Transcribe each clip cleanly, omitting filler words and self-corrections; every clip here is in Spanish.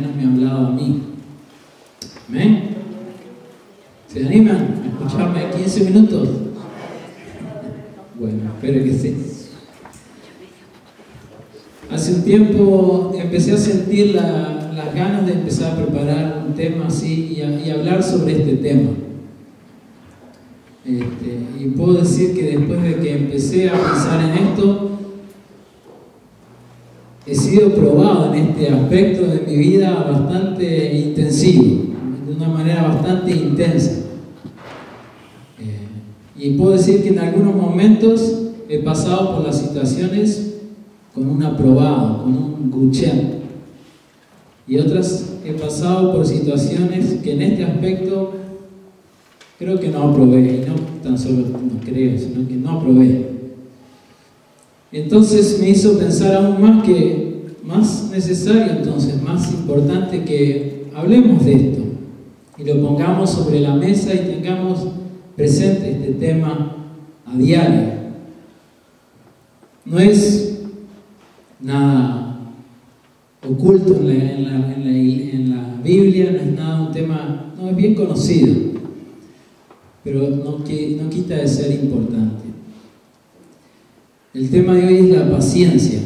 menos me ha hablado a mí. ¿Amén? ¿Se animan a escucharme 15 minutos? Bueno, espero que sí. Hace un tiempo empecé a sentir las ganas de empezar a preparar un tema así y hablar sobre este tema. Y puedo decir que después de que empecé a pensar en esto, he sido probado en este aspecto de mi vida bastante intensivo, de una manera bastante intensa. Y puedo decir que en algunos momentos he pasado por las situaciones con un aprobado, con un guchen. Y otras he pasado por situaciones que en este aspecto creo que no aprobé, y no tan solo no creo, sino que no aprobé. Entonces me hizo pensar aún más necesario, entonces, más importante que hablemos de esto y lo pongamos sobre la mesa y tengamos presente este tema a diario. No es nada oculto en la Biblia, no es nada un tema, no es bien conocido, pero no quita de ser importante. El tema de hoy es la paciencia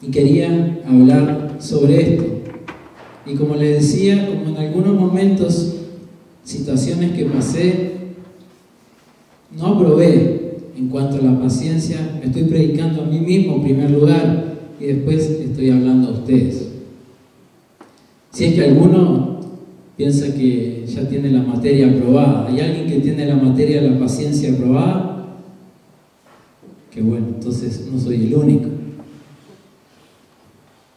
y quería hablar sobre esto. Y como les decía, como en algunos momentos, situaciones que pasé, no aprobé en cuanto a la paciencia. Me estoy predicando a mí mismo en primer lugar y después estoy hablando a ustedes. Si es que alguno piensa que ya tiene la materia aprobada, ¿hay alguien que tiene la materia de la paciencia aprobada? Que bueno, entonces no soy el único.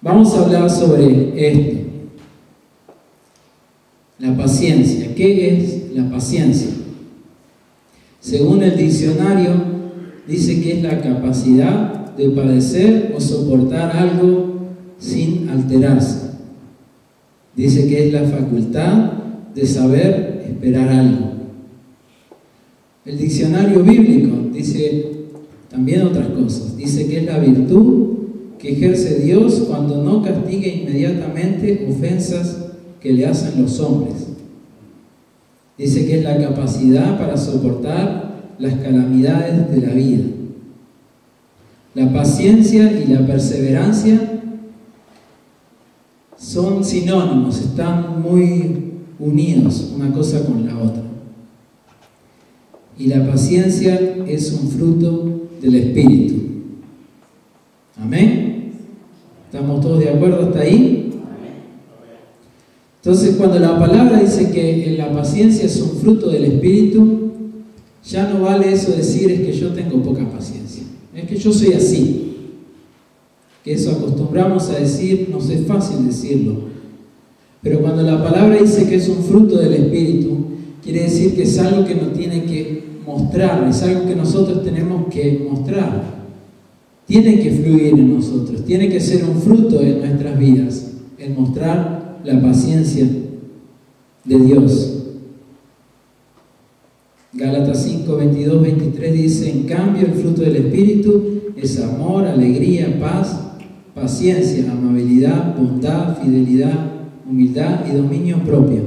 Vamos a hablar sobre esto. La paciencia. ¿Qué es la paciencia? Según el diccionario, dice que es la capacidad de padecer o soportar algo sin alterarse. Dice que es la facultad de saber esperar algo. El diccionario bíblico dice también otras cosas. Dice que es la virtud que ejerce Dios cuando no castiga inmediatamente ofensas que le hacen los hombres. Dice que es la capacidad para soportar las calamidades de la vida. La paciencia y la perseverancia son sinónimos, están muy unidos una cosa con la otra. Y la paciencia es un fruto del Espíritu. ¿Amén? ¿Estamos todos de acuerdo hasta ahí? Entonces, cuando la palabra dice que la paciencia es un fruto del Espíritu, ya no vale eso decir es que yo tengo poca paciencia, es que yo soy así. Que eso acostumbramos a decir, nos es fácil decirlo. Pero cuando la palabra dice que es un fruto del Espíritu, quiere decir que es algo que nos tiene que mostrar, es algo que nosotros tenemos que mostrar. Tiene que fluir en nosotros, tiene que ser un fruto de nuestras vidas, el mostrar la paciencia de Dios. Gálatas 5, 22, 23 dice: en cambio el fruto del Espíritu es amor, alegría, paz, paciencia, amabilidad, bondad, fidelidad, humildad y dominio propio.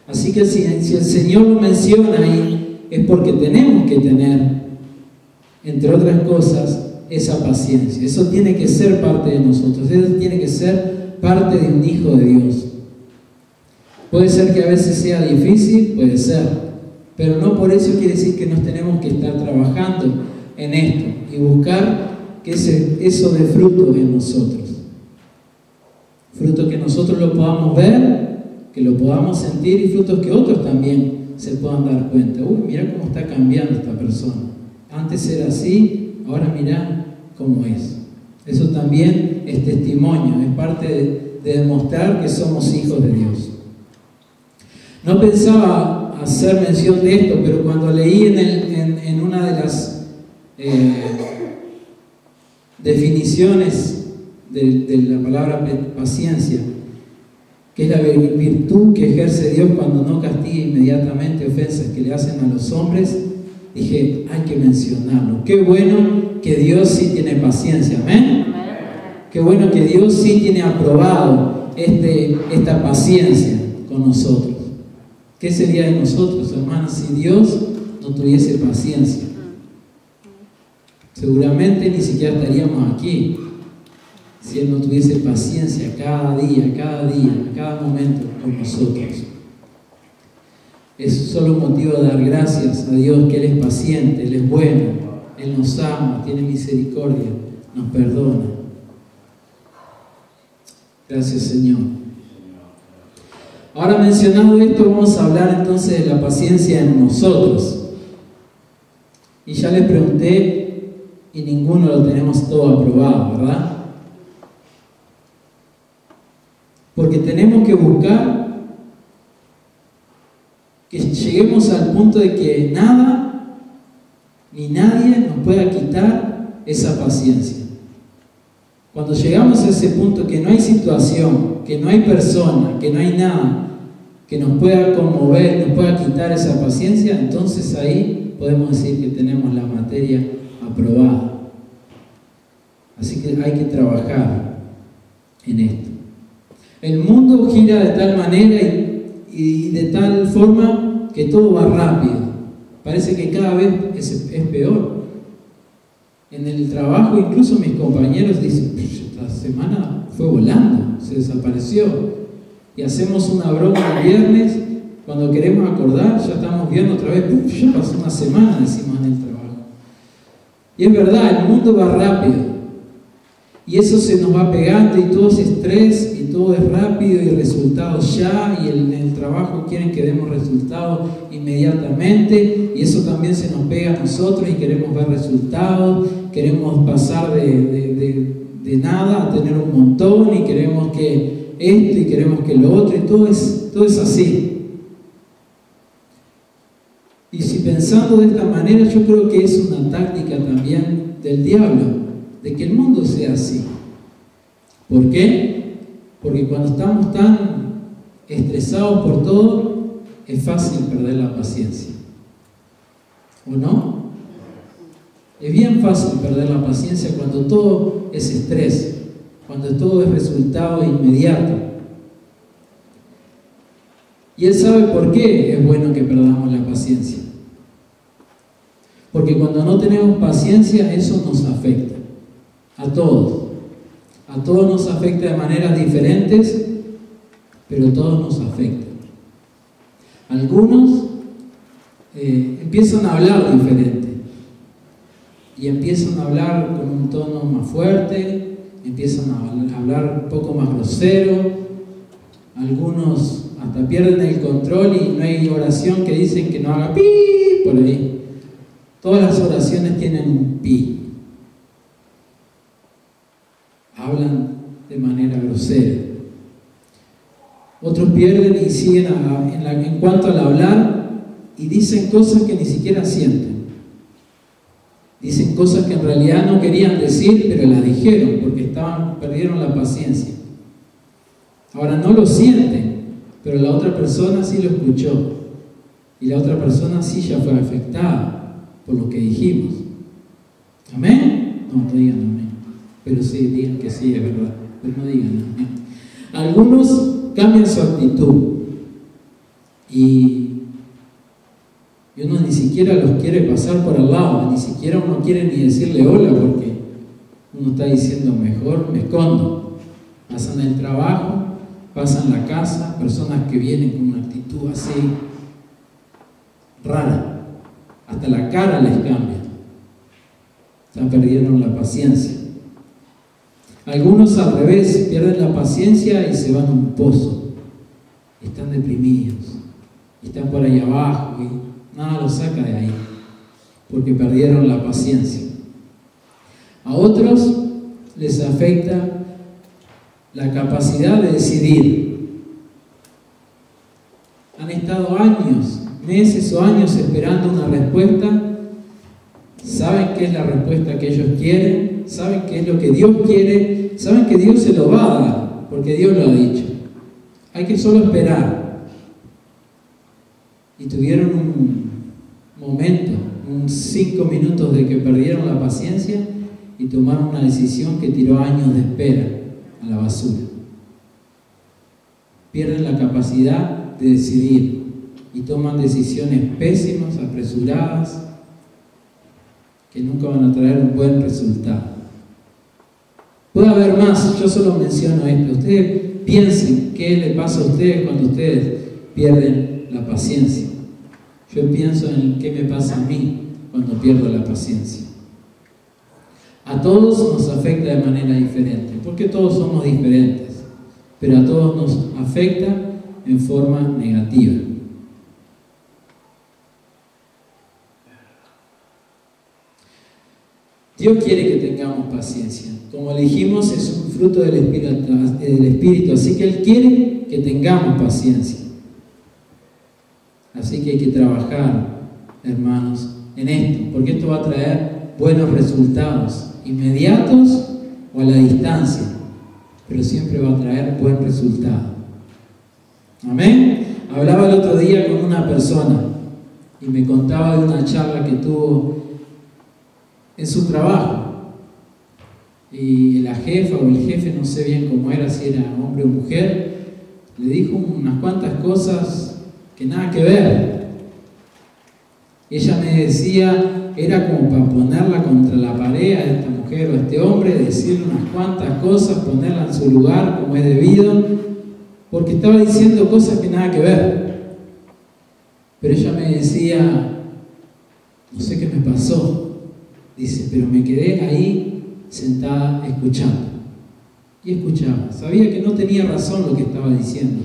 Así que si el Señor lo menciona ahí, es porque tenemos que tener, entre otras cosas, esa paciencia. Eso tiene que ser parte de nosotros, eso tiene que ser parte de un hijo de Dios. Puede ser que a veces sea difícil, puede ser, pero no por eso quiere decir que nos tenemos que estar trabajando en esto y buscar que eso dé fruto en nosotros. Fruto que nosotros lo podamos ver, que lo podamos sentir, y frutos que otros también se puedan dar cuenta. Uy, mira cómo está cambiando esta persona. Antes era así, ahora mira cómo es. Eso también es testimonio, es parte de demostrar que somos hijos de Dios. No pensaba hacer mención de esto, pero cuando leí en una de las definiciones de la palabra paciencia, que es la virtud que ejerce Dios cuando no castiga inmediatamente ofensas que le hacen a los hombres, dije, hay que mencionarlo. Qué bueno que Dios sí tiene paciencia, amén. Qué bueno que Dios sí tiene aprobado esta paciencia con nosotros? ¿Qué sería de nosotros, hermanos, si Dios no tuviese paciencia? Seguramente ni siquiera estaríamos aquí si Él no tuviese paciencia cada día, a cada momento con nosotros. Es solo un motivo de dar gracias a Dios que Él es paciente, Él es bueno, Él nos ama, tiene misericordia, nos perdona. Gracias, Señor. Ahora, mencionado esto, vamos a hablar entonces de la paciencia en nosotros. Y ya les pregunté, y ninguno lo tenemos todo aprobado, ¿verdad? Porque tenemos que buscar que lleguemos al punto de que nada ni nadie nos pueda quitar esa paciencia. Cuando llegamos a ese punto que no hay situación, que no hay persona, que no hay nada que nos pueda conmover, nos pueda quitar esa paciencia, entonces ahí podemos decir que tenemos la materia aprobada. Así que hay que trabajar en esto. El mundo gira de tal manera y de tal forma que todo va rápido. Parece que cada vez es peor. En el trabajo, incluso mis compañeros dicen, esta semana fue volando, se desapareció. Y hacemos una broma el viernes, cuando queremos acordar, ya estamos viendo otra vez, ya pasó una semana, decimos en el trabajo. Y es verdad, el mundo va rápido. Y eso se nos va pegando y todo es estrés y todo es rápido y resultados ya, y en el trabajo quieren que demos resultados inmediatamente, y eso también se nos pega a nosotros y queremos ver resultados, queremos pasar de nada a tener un montón, y queremos que esto y queremos que lo otro, y todo es así. Y si pensando de esta manera, yo creo que es una táctica también del diablo, de que el mundo sea así. ¿Por qué? Porque cuando estamos tan estresados por todo, es fácil perder la paciencia. ¿O no? Es bien fácil perder la paciencia cuando todo es estrés, cuando todo es resultado inmediato. Y Él sabe por qué es bueno que perdamos la paciencia. Porque cuando no tenemos paciencia, eso nos afecta. A todos. A todos nos afecta de maneras diferentes, pero todos nos afecta. Algunos empiezan a hablar diferente. Y empiezan a hablar con un tono más fuerte, empiezan a hablar un poco más grosero. Algunos hasta pierden el control y no hay oración que dicen que no haga pi por ahí. Todas las oraciones tienen un pi. Hablan de manera grosera. Otros pierden y siguen en cuanto al hablar y dicen cosas que ni siquiera sienten. Dicen cosas que en realidad no querían decir, pero las dijeron porque perdieron la paciencia. Ahora no lo sienten, pero la otra persona sí lo escuchó. Y la otra persona sí ya fue afectada por lo que dijimos. ¿Amén? No digan amén. Pero sí, digan que sí, es verdad. Pero no digan amén. Algunos cambian su actitud. Y uno ni siquiera los quiere pasar por al lado, ni siquiera uno quiere ni decirle hola, porque uno está diciendo mejor me escondo. Pasan el trabajo, pasan la casa, personas que vienen con una actitud así rara, hasta la cara les cambia. Ya perdieron la paciencia. Algunos al revés, pierden la paciencia y se van a un pozo, están deprimidos, están por ahí abajo y nada los saca de ahí, porque perdieron la paciencia. A otros les afecta la capacidad de decidir. Han estado años, meses o años esperando una respuesta. Saben qué es la respuesta que ellos quieren, saben qué es lo que Dios quiere, saben que Dios se lo va a dar, porque Dios lo ha dicho. Hay que solo esperar. Y tuvieron un momento, unos 5 minutos de que perdieron la paciencia y tomaron una decisión que tiró años de espera a la basura. pierden la capacidad de decidir y toman decisiones pésimas, apresuradas, que nunca van a traer un buen resultado. Puede haber más, yo solo menciono esto. Ustedes piensen qué le pasa a ustedes cuando ustedes pierden la paciencia. Yo pienso en qué me pasa a mí cuando pierdo la paciencia. A todos nos afecta de manera diferente, porque todos somos diferentes, pero a todos nos afecta en forma negativa. Dios quiere que tengamos paciencia. Como le dijimos, es un fruto del Espíritu, así que Él quiere que tengamos paciencia. Así que hay que trabajar, hermanos, en esto, porque esto va a traer buenos resultados, inmediatos o a la distancia, pero siempre va a traer buen resultado. Amén. Hablaba el otro día con una persona y me contaba de una charla que tuvo en su trabajo, y la jefa o el jefe, no sé bien cómo era, si era hombre o mujer, le dijo unas cuantas cosas que nada que ver. Ella me decía, era como para ponerla contra la pared a esta mujer o a este hombre, decirle unas cuantas cosas, ponerla en su lugar como es debido, porque estaba diciendo cosas que nada que ver. Pero ella me decía, no sé qué me pasó. Dice, pero me quedé ahí sentada escuchando. Y escuchaba. Sabía que no tenía razón lo que estaba diciendo,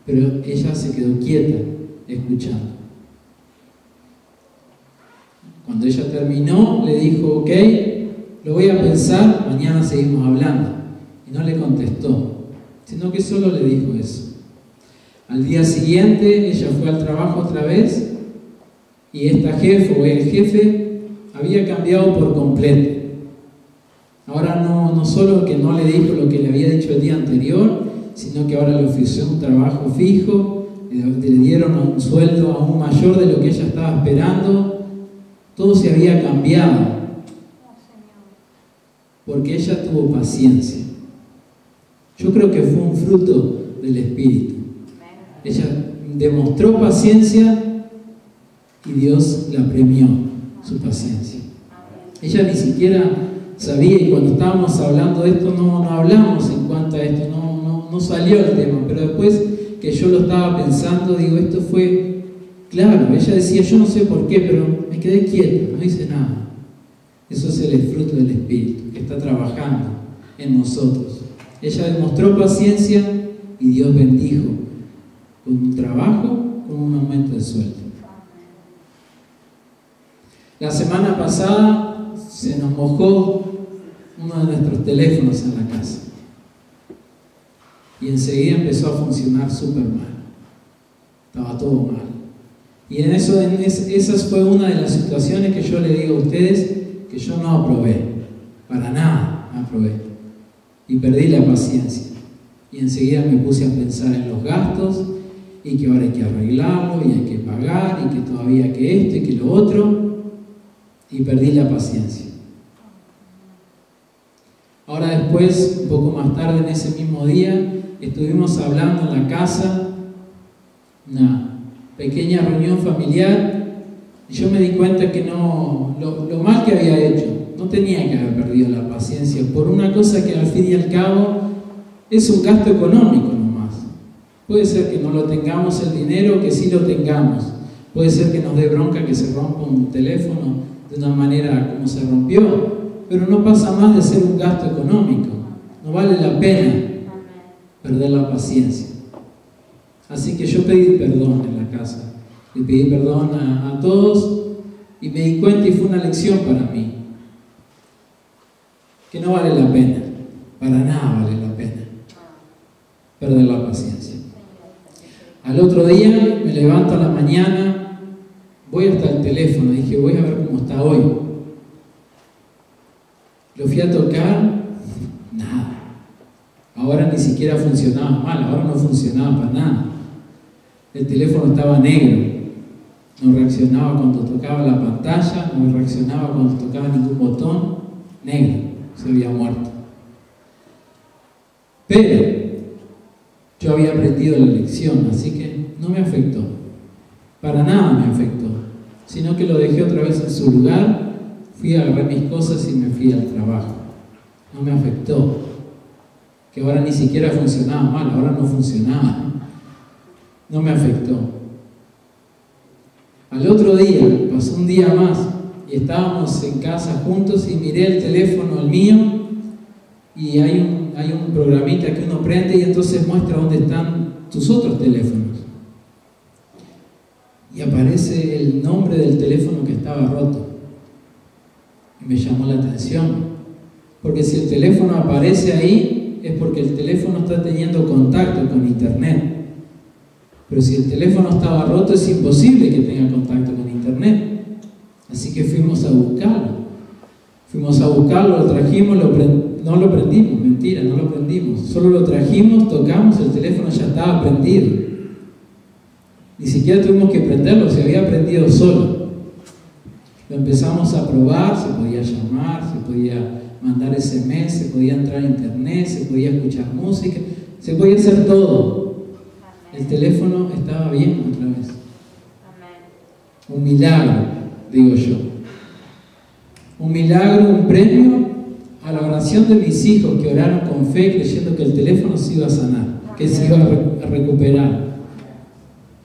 pero ella se quedó quieta escuchando. Cuando ella terminó, le dijo, ok, lo voy a pensar, mañana seguimos hablando. Y no le contestó, sino que solo le dijo eso. Al día siguiente, ella fue al trabajo otra vez, y esta jefa o el jefe había cambiado por completo. Ahora no solo que no le dijo lo que le había dicho el día anterior, sino que ahora le ofreció un trabajo fijo, le dieron un sueldo aún mayor de lo que ella estaba esperando. Todo se había cambiado, porque ella tuvo paciencia. Yo creo que fue un fruto del Espíritu. Ella demostró paciencia y Dios la premió su paciencia. Ella ni siquiera sabía, y cuando estábamos hablando de esto no hablamos en cuanto a esto, no salió el tema, pero después que yo lo estaba pensando, digo, esto fue claro. Ella decía, yo no sé por qué, pero me quedé quieta, no hice nada. Eso es el fruto del Espíritu que está trabajando en nosotros. Ella demostró paciencia y Dios bendijo con un trabajo, con un aumento de sueldo. La semana pasada se nos mojó uno de nuestros teléfonos en la casa y enseguida empezó a funcionar súper mal. Estaba todo mal. Y esa fue una de las situaciones que yo le digo a ustedes que yo no aprobé, para nada aprobé, y perdí la paciencia. Y enseguida me puse a pensar en los gastos y que ahora hay que arreglarlo y hay que pagar y que todavía que esto y que lo otro. Y perdí la paciencia. Ahora después, un poco más tarde en ese mismo día, estuvimos hablando en la casa, una pequeña reunión familiar, y yo me di cuenta que lo mal que había hecho, no tenía que haber perdido la paciencia por una cosa que al fin y al cabo es un gasto económico nomás. Puede ser que no lo tengamos el dinero, que sí lo tengamos. Puede ser que nos dé bronca que se rompa un teléfono de una manera como se rompió, pero no pasa más de ser un gasto económico. No vale la pena perder la paciencia. Así que yo pedí perdón en la casa, le pedí perdón a todos y me di cuenta, y fue una lección para mí, que no vale la pena, para nada vale la pena perder la paciencia. Al otro día me levanto a la mañana, voy hasta el teléfono, dije, voy a ver cómo está hoy. Lo fui a tocar, nada. Ahora ni siquiera funcionaba mal, ahora no funcionaba para nada. El teléfono estaba negro, no reaccionaba cuando tocaba la pantalla, no reaccionaba cuando tocaba ningún botón, negro, se había muerto. Pero yo había aprendido la lección, así que no me afectó. Para nada me afectó, sino que lo dejé otra vez en su lugar, fui a agarrar mis cosas y me fui al trabajo. No me afectó. Que ahora ni siquiera funcionaba mal, ahora no funcionaba. No me afectó. Al otro día, pasó un día más, y estábamos en casa juntos y miré el teléfono, el mío, y hay un programita que uno prende y entonces muestra dónde están tus otros teléfonos. Y aparece el nombre del teléfono que estaba roto. Y me llamó la atención. Porque si el teléfono aparece ahí, es porque el teléfono está teniendo contacto con internet. Pero si el teléfono estaba roto, es imposible que tenga contacto con internet. Así que fuimos a buscarlo. Fuimos a buscarlo, lo trajimos, no lo prendimos, mentira, no lo prendimos. Solo lo trajimos, tocamos, el teléfono ya estaba prendido. Ni siquiera tuvimos que prenderlo, se había prendido solo. Lo empezamos a probar, se podía llamar, se podía mandar SMS, se podía entrar a internet, se podía escuchar música, se podía hacer todo. El teléfono estaba bien otra vez. Un milagro, digo yo. Un milagro, un premio a la oración de mis hijos que oraron con fe, creyendo que el teléfono se iba a sanar, que se iba a recuperar.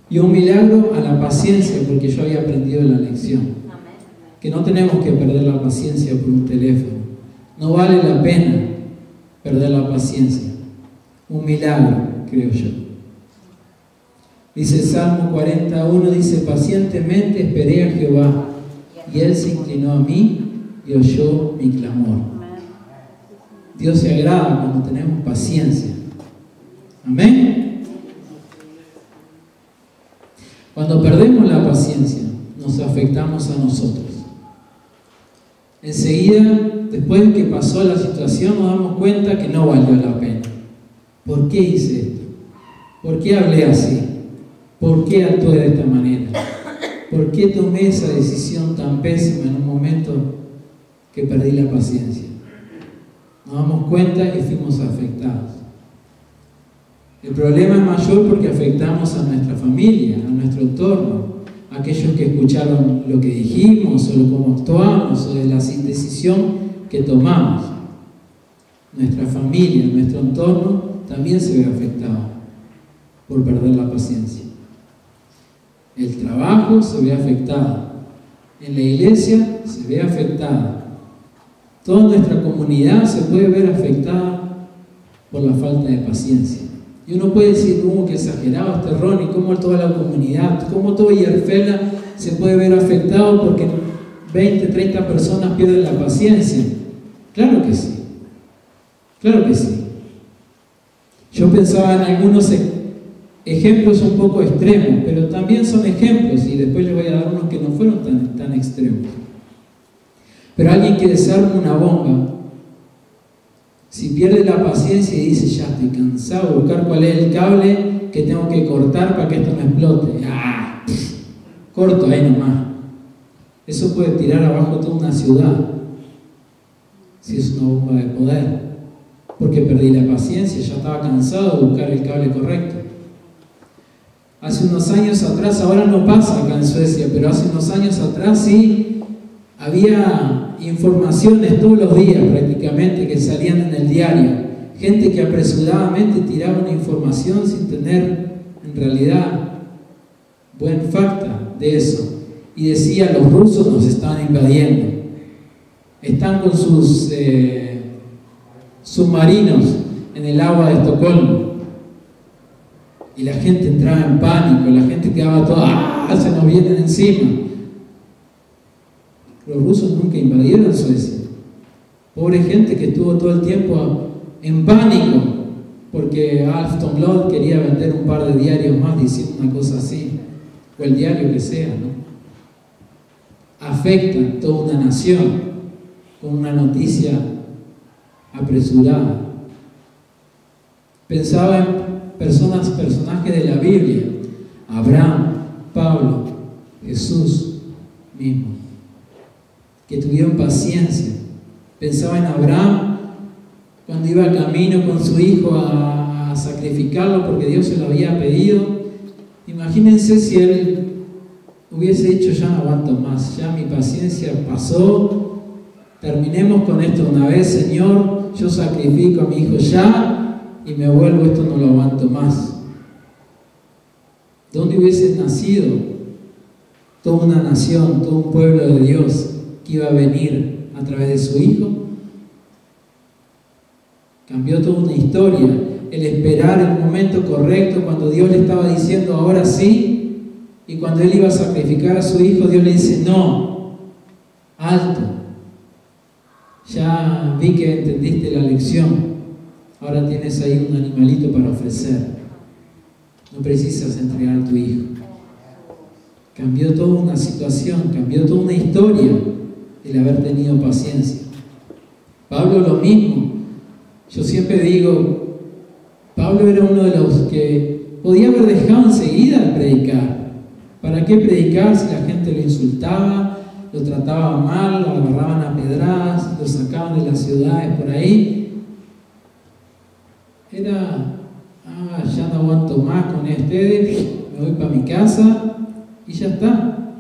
Y un milagro a la paciencia, porque yo había aprendido la lección. Que no tenemos que perder la paciencia por un teléfono. No vale la pena perder la paciencia. Un milagro, creo yo. Dice Salmo 41, dice, pacientemente esperé a Jehová, y Él se inclinó a mí y oyó mi clamor. Dios se agrada cuando tenemos paciencia. Amén. Cuando perdemos la paciencia, nos afectamos a nosotros. Enseguida, después de que pasó la situación, nos damos cuenta que no valió la pena. ¿Por qué hice esto? ¿Por qué hablé así? ¿Por qué actué de esta manera? ¿Por qué tomé esa decisión tan pésima en un momento que perdí la paciencia? Nos damos cuenta y fuimos afectados. El problema es mayor porque afectamos a nuestra familia, a nuestro entorno, a aquellos que escucharon lo que dijimos o cómo actuamos o de la decisión que tomamos. Nuestra familia, nuestro entorno también se ve afectado por perder la paciencia. El trabajo se ve afectado. En la iglesia se ve afectada. Toda nuestra comunidad se puede ver afectada por la falta de paciencia. Y uno puede decir, que exagerado este Ronnie, cómo toda la comunidad, cómo todo Yerfela se puede ver afectado porque 20, 30 personas pierden la paciencia. Claro que sí. Claro que sí. Yo pensaba en algunos ejemplos un poco extremos, pero también son ejemplos y después les voy a dar unos que no fueron tan extremos. Pero alguien que desarma una bomba, si pierde la paciencia y dice, ya estoy cansado de buscar cuál es el cable que tengo que cortar para que esto no explote. Corto ahí nomás. Eso puede tirar abajo toda una ciudad, si es una bomba de poder. Porque perdí la paciencia, ya estaba cansado de buscar el cable correcto. Hace unos años atrás, ahora no pasa acá en Suecia, pero hace unos años atrás sí, había informaciones todos los días prácticamente que salían en el diario. Gente que apresuradamente tiraba una información sin tener en realidad buen facta de eso. Y decía, los rusos nos estaban invadiendo. Están con sus submarinos en el agua de Estocolmo. Y la gente entraba en pánico, la gente quedaba toda, se nos vienen encima. Los rusos nunca invadieron Suecia. Pobre gente que estuvo todo el tiempo en pánico, porque Alfton Blad quería vender un par de diarios más diciendo una cosa así, o el diario que sea, ¿no? Afectan toda una nación con una noticia apresurada. Pensaba en personajes de la Biblia, Abraham, Pablo, Jesús mismo, que tuvieron paciencia. Pensaba en Abraham cuando iba camino con su hijo a a sacrificarlo porque Dios se lo había pedido. Imagínense si él hubiese dicho: ya no aguanto más, ya mi paciencia pasó, terminemos con esto una vez, Señor, yo sacrifico a mi hijo ya y me vuelvo, esto no lo aguanto más. ¿Dónde hubiese nacido toda una nación, todo un pueblo de Dios que iba a venir a través de su hijo? Cambió toda una historia, el esperar el momento correcto, cuando Dios le estaba diciendo ahora sí, y cuando él iba a sacrificar a su hijo, Dios le dice: no, alto, ya vi que entendiste la lección, ahora tienes ahí un animalito para ofrecer, no precisas entregar a tu hijo. Cambió toda una situación, cambió toda una historia el haber tenido paciencia. Pablo lo mismo. Yo siempre digo, Pablo era uno de los que podía haber dejado enseguida de predicar. ¿Para qué predicar si la gente lo insultaba, lo trataba mal, lo agarraban a pedradas, lo sacaban de las ciudades por ahí? Era: ya no aguanto más con ustedes, me voy para mi casa y ya está.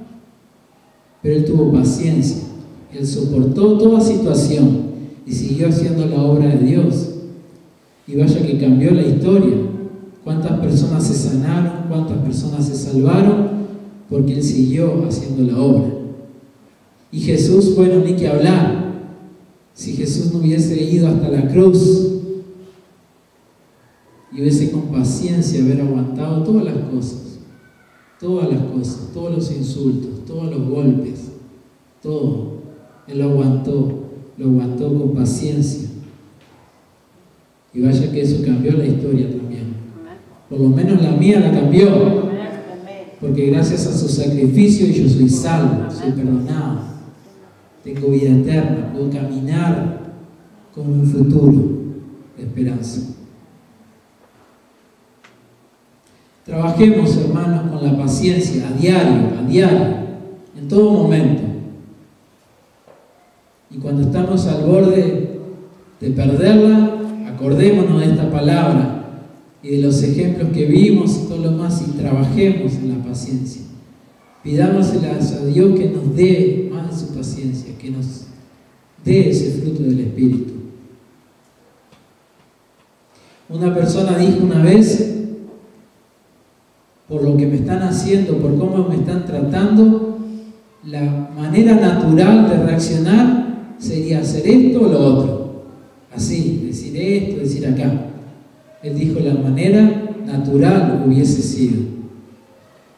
Pero él tuvo paciencia, él soportó toda situación y siguió haciendo la obra de Dios. Y vaya que cambió la historia. Cuántas personas se sanaron, cuántas personas se salvaron, porque él siguió haciendo la obra. Y Jesús, bueno, ni que hablar. Si Jesús no hubiese ido hasta la cruz y hubiese con paciencia haber aguantado todas las cosas, todos los insultos, todos los golpes, todo, él lo aguantó con paciencia. Y vaya que eso cambió la historia también. Por lo menos la mía la cambió. Porque gracias a su sacrificio yo soy salvo, soy perdonado, tengo vida eterna, puedo caminar con un futuro de esperanza. Trabajemos, hermanos, con la paciencia a diario, en todo momento. Y cuando estamos al borde de perderla, acordémonos de esta palabra y de los ejemplos que vimos y todo lo más, y trabajemos en la paciencia. Pidámoselas a Dios que nos dé más de su paciencia, que nos dé ese fruto del Espíritu. Una persona dijo una vez: por lo que me están haciendo, por cómo me están tratando, la manera natural de reaccionar sería hacer esto o lo otro. Así, decir esto, decir acá. Él dijo: la manera natural hubiese sido.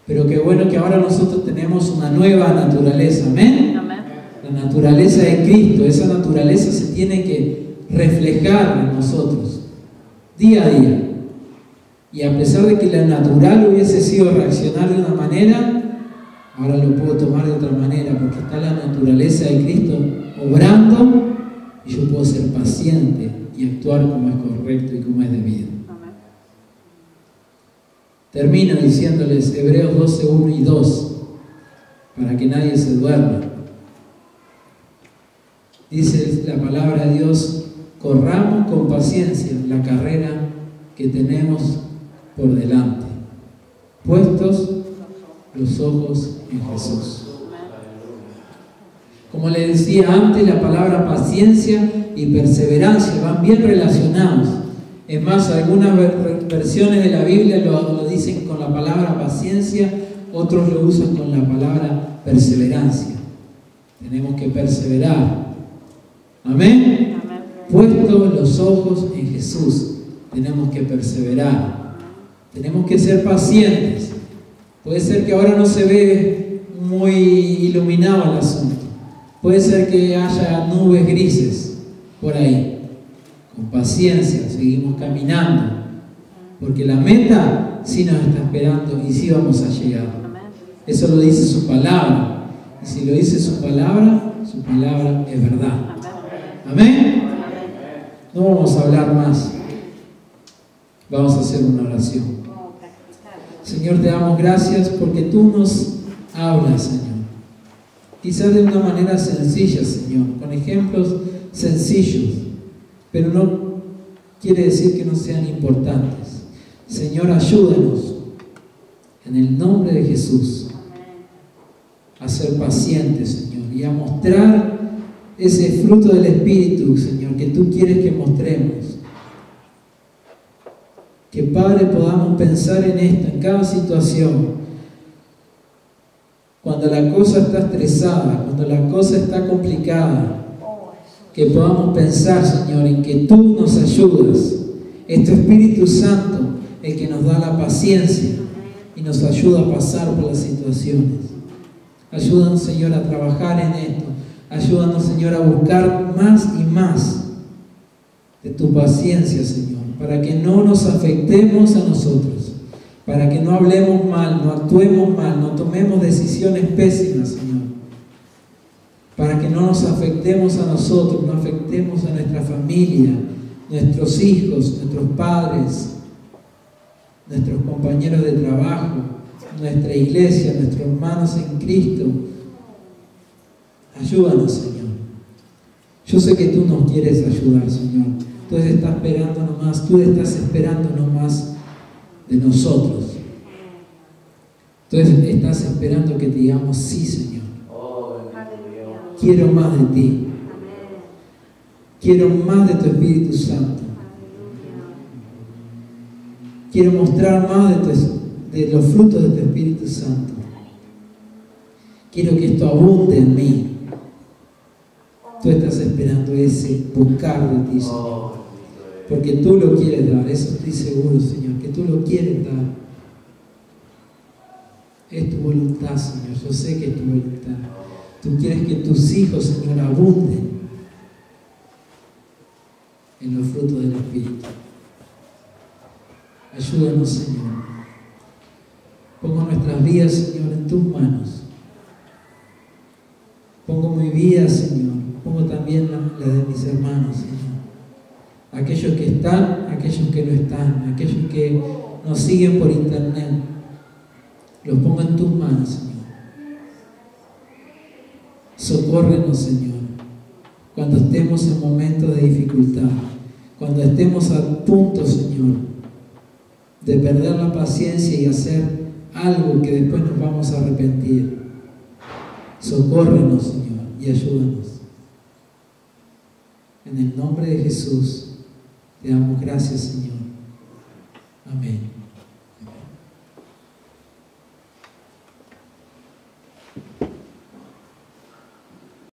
Pero qué bueno que ahora nosotros tenemos una nueva naturaleza. ¿Amén? Amén. La naturaleza de Cristo. Esa naturaleza se tiene que reflejar en nosotros día a día. Y a pesar de que la natural hubiese sido reaccionar de una manera, ahora lo puedo tomar de otra manera, porque está la naturaleza de Cristo obrando y yo puedo ser paciente y actuar como es correcto y como es debido. Amén. Termino diciéndoles Hebreos 12, 1 y 2, para que nadie se duerma. Dice la palabra de Dios: corramos con paciencia la carrera que tenemos por delante, puestos los ojos en Jesús. Como les decía antes, la palabra paciencia y perseverancia van bien relacionados. Es más, algunas versiones de la Biblia lo dicen con la palabra paciencia, otros lo usan con la palabra perseverancia. Tenemos que perseverar. Amén. Puestos los ojos en Jesús, tenemos que perseverar. Tenemos que ser pacientes. Puede ser que ahora no se ve muy iluminado el asunto. Puede ser que haya nubes grises por ahí. Con paciencia seguimos caminando, porque la meta sí nos está esperando y sí vamos a llegar. Eso lo dice su palabra. Y si lo dice su palabra es verdad. Amén. No vamos a hablar más. Vamos a hacer una oración. Señor, te damos gracias porque tú nos hablas, Señor. Quizás de una manera sencilla, Señor, con ejemplos sencillos, pero no quiere decir que no sean importantes. Señor, ayúdanos en el nombre de Jesús a ser pacientes, Señor, y a mostrar ese fruto del Espíritu, Señor, que tú quieres que mostremos. Que, Padre, podamos pensar en esto, en cada situación. Cuando la cosa está estresada, cuando la cosa está complicada, que podamos pensar, Señor, en que tú nos ayudas. Es tu Espíritu Santo el que nos da la paciencia y nos ayuda a pasar por las situaciones. Ayúdanos, Señor, a trabajar en esto. Ayúdanos, Señor, a buscar más y más de tu paciencia, Señor, para que no nos afectemos a nosotros, para que no hablemos mal, no actuemos mal, no tomemos decisiones pésimas, Señor, para que no nos afectemos a nosotros, no afectemos a nuestra familia, nuestros hijos, nuestros padres, nuestros compañeros de trabajo, nuestra iglesia, nuestros hermanos en Cristo. Ayúdanos, Señor. Yo sé que tú nos quieres ayudar, Señor. Tú estás esperando nomás de nosotros. Tú estás esperando que te digamos sí, Señor. Quiero más de ti. Quiero más de tu Espíritu Santo. Quiero mostrar más de los frutos de tu Espíritu Santo. Quiero que esto abunde en mí. Tú estás esperando ese buscar de ti, Señor. Porque tú lo quieres dar, eso estoy seguro, Señor, que tú lo quieres dar. Es tu voluntad, Señor, yo sé que es tu voluntad. Tú quieres que tus hijos, Señor, abunden en los frutos del Espíritu. Ayúdanos, Señor. Pongo nuestras vidas, Señor, en tus manos. Pongo mi vida, Señor. Pongo también la de mis hermanos, Señor. Aquellos que están, aquellos que no están, aquellos que nos siguen por internet. Los pongo en tus manos, Señor. Socórrenos, Señor, cuando estemos en momentos de dificultad, cuando estemos a punto, Señor, de perder la paciencia y hacer algo que después nos vamos a arrepentir. Socórrenos, Señor, y ayúdanos. En el nombre de Jesús, te damos gracias, Señor. Amén.